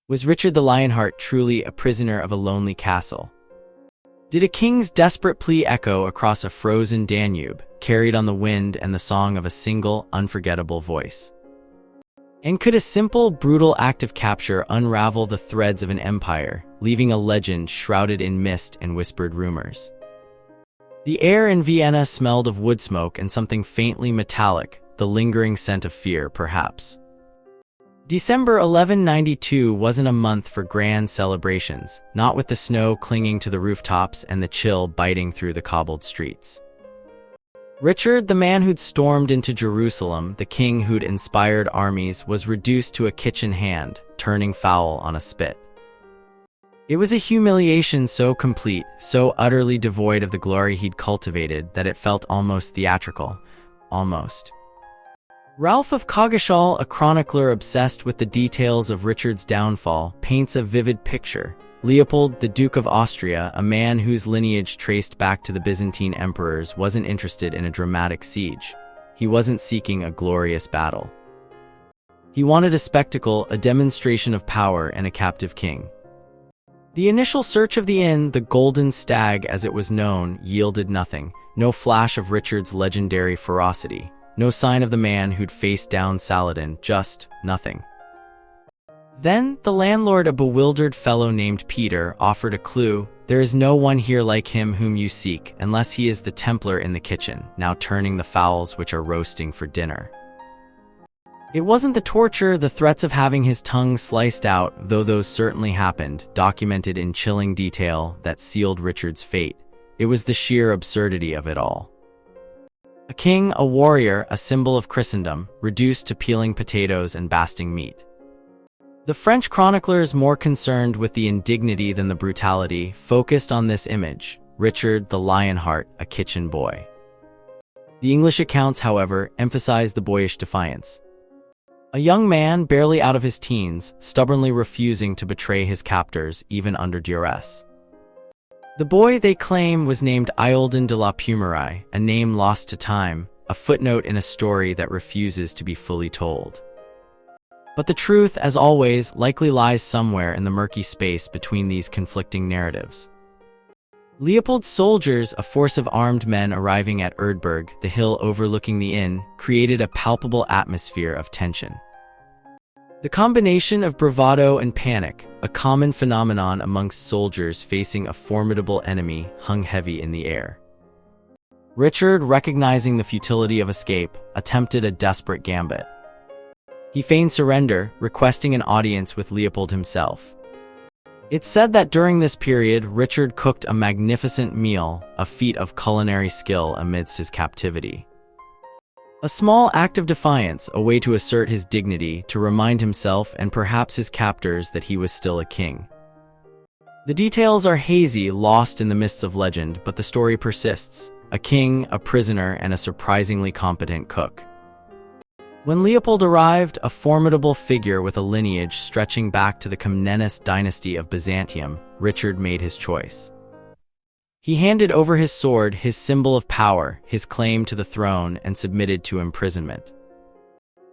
Was Richard the Lionheart truly a prisoner of a lonely castle? Did a king's desperate plea echo across a frozen Danube, carried on the wind and the song of a single, unforgettable voice? And could a simple, brutal act of capture unravel the threads of an empire, leaving a legend shrouded in mist and whispered rumors? The air in Vienna smelled of wood smoke and something faintly metallic, the lingering scent of fear, perhaps. December 1192 wasn't a month for grand celebrations, not with the snow clinging to the rooftops and the chill biting through the cobbled streets. Richard, the man who'd stormed into Jerusalem, the king who'd inspired armies, was reduced to a kitchen hand, turning fowl on a spit. It was a humiliation so complete, so utterly devoid of the glory he'd cultivated, that it felt almost theatrical. Almost. Ralph of Coggeshall, a chronicler obsessed with the details of Richard's downfall, paints a vivid picture. Leopold, the Duke of Austria, a man whose lineage traced back to the Byzantine emperors, wasn't interested in a dramatic siege. He wasn't seeking a glorious battle. He wanted a spectacle, a demonstration of power, and a captive king. The initial search of the inn, the Golden Stag as it was known, yielded nothing. No flash of Richard's legendary ferocity. No sign of the man who'd faced down Saladin, just nothing. Then, the landlord, a bewildered fellow named Peter, offered a clue. There is no one here like him whom you seek, unless he is the Templar in the kitchen, now turning the fowls which are roasting for dinner. It wasn't the torture, the threats of having his tongue sliced out, though those certainly happened, documented in chilling detail, that sealed Richard's fate. It was the sheer absurdity of it all. A king, a warrior, a symbol of Christendom, reduced to peeling potatoes and basting meat. The French chroniclers, more concerned with the indignity than the brutality, focused on this image: Richard the Lionheart, a kitchen boy. The English accounts, however, emphasize the boyish defiance. A young man, barely out of his teens, stubbornly refusing to betray his captors, even under duress. The boy, they claim, was named Eildon de la Pumerie, a name lost to time, a footnote in a story that refuses to be fully told. But the truth, as always, likely lies somewhere in the murky space between these conflicting narratives. Leopold's soldiers, a force of armed men arriving at Erdberg, the hill overlooking the inn, created a palpable atmosphere of tension. The combination of bravado and panic, a common phenomenon amongst soldiers facing a formidable enemy, hung heavy in the air. Richard, recognizing the futility of escape, attempted a desperate gambit. He feigned surrender, requesting an audience with Leopold himself. It's said that during this period, Richard cooked a magnificent meal, a feat of culinary skill amidst his captivity. A small act of defiance, a way to assert his dignity, to remind himself and perhaps his captors that he was still a king. The details are hazy, lost in the mists of legend, but the story persists: a king, a prisoner, and a surprisingly competent cook. When Leopold arrived, a formidable figure with a lineage stretching back to the Comnenus dynasty of Byzantium, Richard made his choice. He handed over his sword, his symbol of power, his claim to the throne, and submitted to imprisonment.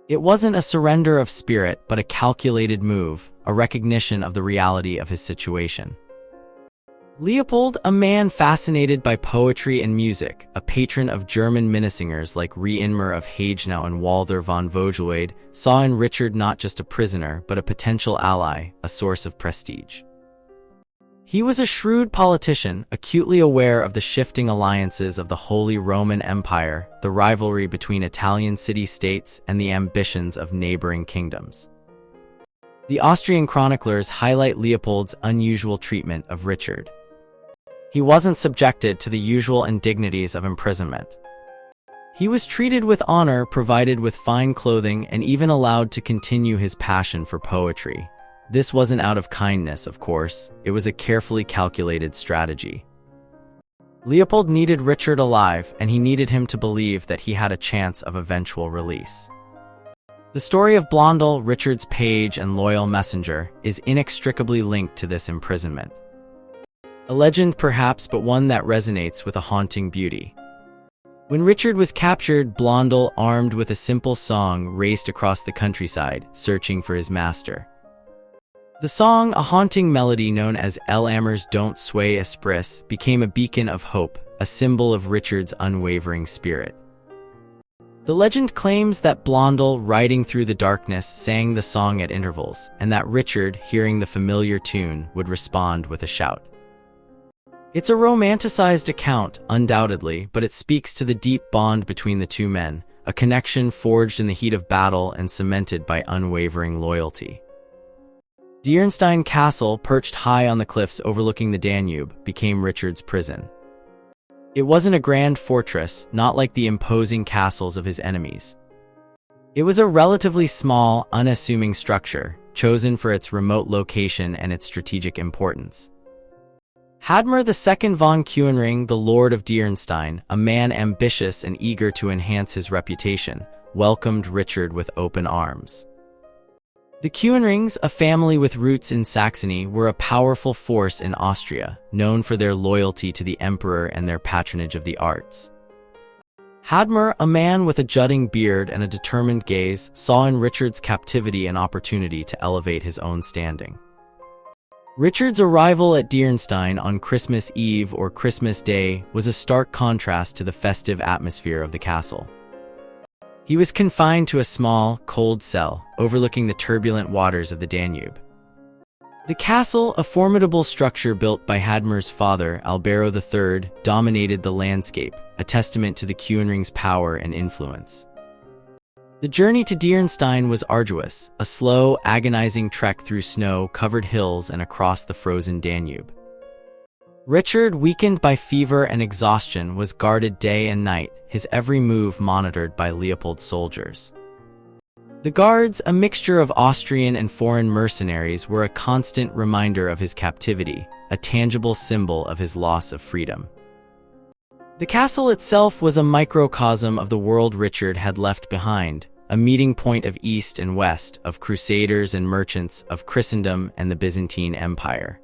It wasn't a surrender of spirit, but a calculated move, a recognition of the reality of his situation. Leopold, a man fascinated by poetry and music, a patron of German minnesingers like Reinmer of Hagenau and Walther von Vogelweide, saw in Richard not just a prisoner, but a potential ally, a source of prestige. He was a shrewd politician, acutely aware of the shifting alliances of the Holy Roman Empire, the rivalry between Italian city-states, and the ambitions of neighboring kingdoms. The Austrian chroniclers highlight Leopold's unusual treatment of Richard. He wasn't subjected to the usual indignities of imprisonment. He was treated with honor, provided with fine clothing, and even allowed to continue his passion for poetry. This wasn't out of kindness, of course. It was a carefully calculated strategy. Leopold needed Richard alive, and he needed him to believe that he had a chance of eventual release. The story of Blondel, Richard's page and loyal messenger, is inextricably linked to this imprisonment. A legend perhaps, but one that resonates with a haunting beauty. When Richard was captured, Blondel, armed with a simple song, raced across the countryside, searching for his master. The song, a haunting melody known as L'Amour's Don't Sway Espris, became a beacon of hope, a symbol of Richard's unwavering spirit. The legend claims that Blondel, riding through the darkness, sang the song at intervals, and that Richard, hearing the familiar tune, would respond with a shout. It's a romanticized account, undoubtedly, but it speaks to the deep bond between the two men, a connection forged in the heat of battle and cemented by unwavering loyalty. Dierenstein Castle, perched high on the cliffs overlooking the Danube, became Richard's prison. It wasn't a grand fortress, not like the imposing castles of his enemies. It was a relatively small, unassuming structure, chosen for its remote location and its strategic importance. Hadmar II von Kuenring, the Lord of Dierenstein, a man ambitious and eager to enhance his reputation, welcomed Richard with open arms. The Kuenrings, a family with roots in Saxony, were a powerful force in Austria, known for their loyalty to the emperor and their patronage of the arts. Hadmar, a man with a jutting beard and a determined gaze, saw in Richard's captivity an opportunity to elevate his own standing. Richard's arrival at Dierenstein on Christmas Eve or Christmas Day was a stark contrast to the festive atmosphere of the castle. He was confined to a small, cold cell, overlooking the turbulent waters of the Danube. The castle, a formidable structure built by Hadmar's father, Albero III, dominated the landscape, a testament to the Kuenring's power and influence. The journey to Dierenstein was arduous, a slow, agonizing trek through snow-covered hills and across the frozen Danube. Richard, weakened by fever and exhaustion, was guarded day and night, his every move monitored by Leopold's soldiers. The guards, a mixture of Austrian and foreign mercenaries, were a constant reminder of his captivity, a tangible symbol of his loss of freedom. The castle itself was a microcosm of the world Richard had left behind, a meeting point of East and West, of crusaders and merchants, of Christendom and the Byzantine Empire.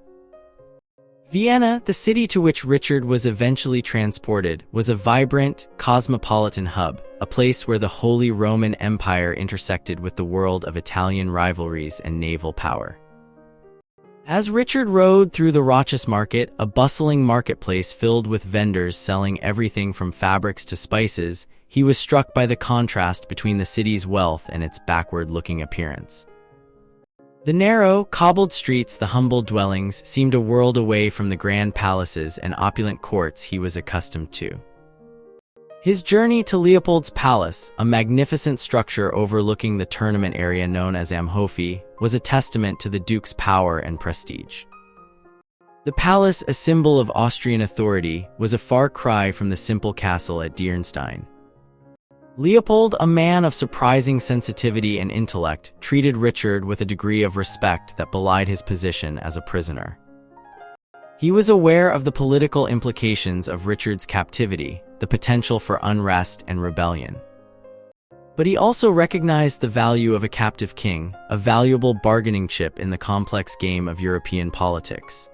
Vienna, the city to which Richard was eventually transported, was a vibrant, cosmopolitan hub, a place where the Holy Roman Empire intersected with the world of Italian rivalries and naval power. As Richard rode through the Rochus market, a bustling marketplace filled with vendors selling everything from fabrics to spices, he was struck by the contrast between the city's wealth and its backward-looking appearance. The narrow, cobbled streets, the humble dwellings, seemed a world away from the grand palaces and opulent courts he was accustomed to. His journey to Leopold's palace, a magnificent structure overlooking the tournament area known as Amhofi, was a testament to the Duke's power and prestige. The palace, a symbol of Austrian authority, was a far cry from the simple castle at Dierenstein. Leopold, a man of surprising sensitivity and intellect, treated Richard with a degree of respect that belied his position as a prisoner. He was aware of the political implications of Richard's captivity, the potential for unrest and rebellion. But he also recognized the value of a captive king, a valuable bargaining chip in the complex game of European politics.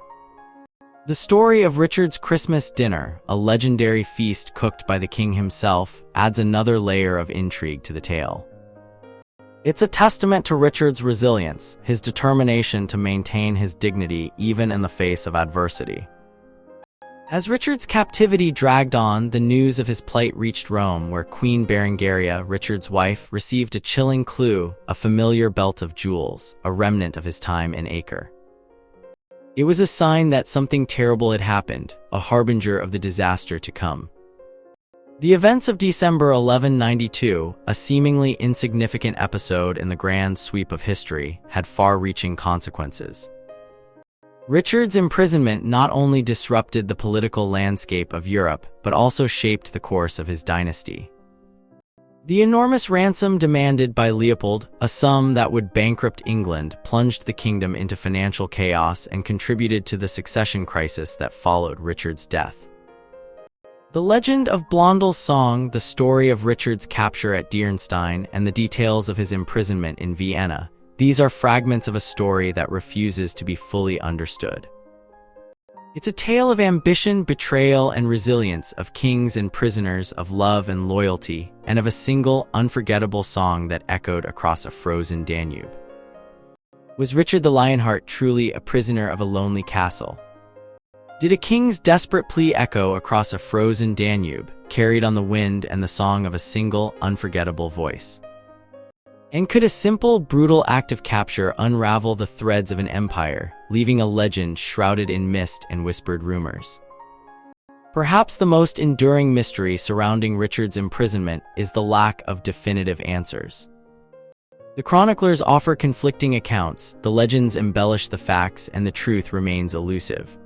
The story of Richard's Christmas dinner, a legendary feast cooked by the king himself, adds another layer of intrigue to the tale. It's a testament to Richard's resilience, his determination to maintain his dignity even in the face of adversity. As Richard's captivity dragged on, the news of his plight reached Rome, where Queen Berengaria, Richard's wife, received a chilling clue, a familiar belt of jewels, a remnant of his time in Acre. It was a sign that something terrible had happened, a harbinger of the disaster to come. The events of December 1192, a seemingly insignificant episode in the grand sweep of history, had far-reaching consequences. Richard's imprisonment not only disrupted the political landscape of Europe, but also shaped the course of his dynasty. The enormous ransom demanded by Leopold, a sum that would bankrupt England, plunged the kingdom into financial chaos and contributed to the succession crisis that followed Richard's death. The legend of Blondel's song, the story of Richard's capture at Dierenstein, and the details of his imprisonment in Vienna, these are fragments of a story that refuses to be fully understood. It's a tale of ambition, betrayal, and resilience, of kings and prisoners, of love and loyalty, and of a single, unforgettable song that echoed across a frozen Danube. Was Richard the Lionheart truly a prisoner of a lonely castle? Did a king's desperate plea echo across a frozen Danube, carried on the wind and the song of a single, unforgettable voice? And could a simple, brutal act of capture unravel the threads of an empire, leaving a legend shrouded in mist and whispered rumors? Perhaps the most enduring mystery surrounding Richard's imprisonment is the lack of definitive answers. The chroniclers offer conflicting accounts, the legends embellish the facts, and the truth remains elusive.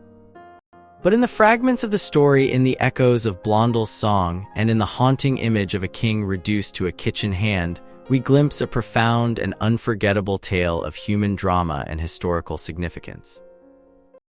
But in the fragments of the story, in the echoes of Blondel's song, and in the haunting image of a king reduced to a kitchen hand, we glimpse a profound and unforgettable tale of human drama and historical significance.